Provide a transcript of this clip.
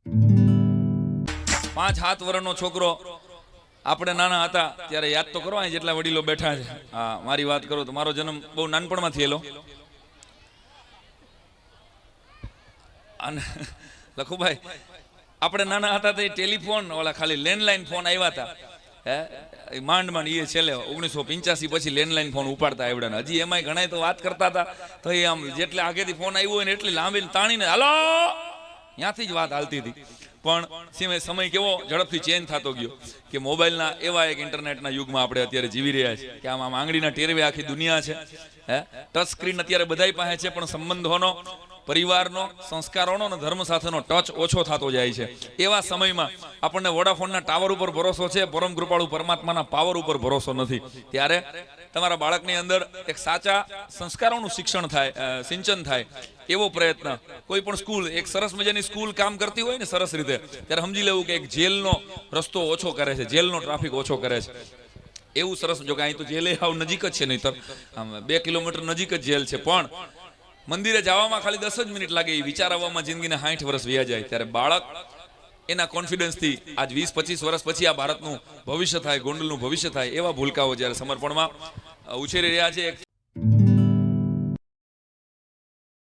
5-7 વર્ષનો છોકરો આપણે નાના હતા ત્યારે યાદ તો કરો, જેટલા વડીલો બેઠા છે. હા, મારી વાત કરું તો મારો જન્મ બહુ નાનપણમાં થયેલો. અને લખુભાઈ, આપણે નાના હતા તો ટેલિફોન ઓલા ખાલી લેન્ડલાઈન ફોન આવ્યા હતા. માંડ એ છેલ્લે 1985 પછી લેન્ડલાઈન ફોન ઉપાડતા આવડ્યા. હજી એમાં ઘણા તો વાત કરતા હતા તો એ આમ જેટલે આગેથી ફોન આવ્યો હોય ને એટલી લાંબી તાણીને હાલો ત્યાંથી જ વાત હાલતી હતી. પણ સમય કેવો ઝડપથી ચેન્જ થતો ગયો કે મોબાઈલના એવા એક ઇન્ટરનેટના યુગમાં આપણે અત્યારે જીવી રહ્યા છીએ કે આમ આંગળીના ટેરવે આખી દુનિયા છે. ટચ સ્ક્રીન અત્યારે બધાય પાસે છે, પણ સંબંધોનો, પરિવારનો, સંસ્કારોનો અને ધર્મ સાથેનો ટચ ઓછો થતો જાય છે. એવા સમયમાં આપણને વોડાફોનના ટાવર ઉપર ભરોસો છે, પરમ કૃપાળુ પરમાત્માના પાવર ઉપર ભરોસો નથી. ત્યારે તમારા બાળકની અંદર એક સાચા સંસ્કારોનું શિક્ષણ થાય, સિંચન થાય એવો પ્રયત્ન કોઈ પણ સ્કૂલ, એક સરસ મજાની સ્કૂલ કામ કરતી હોય ને સરસ રીતે, ત્યારે સમજી લેવું કે એક જેલનો રસ્તો ઓછો કરે છે, જેલનો ટ્રાફિક ઓછો કરે છે. એવું સરસ, જો કે અહીં તો જેલે હાવ નજીક જ છે, નહીંતર 2 કિલોમીટર નજીક જ જેલ છે, પણ મંદિરે જવામાં ખાલી 10 જ મિનિટ લાગે. એ વિચાર આવવામાં જિંદગીના 60 વર્ષ વ્યા જાય. ત્યારે બાળક એના કોન્ફિડન્સથી આજ 20-25 વર્ષ પછી આ ભારતનું ભવિષ્ય થાય, ગોંડલનું ભવિષ્ય થાય, એવા ભૂલકાઓ જ્યારે સમર્પણમાં ઉછેરી રહ્યા છે. એક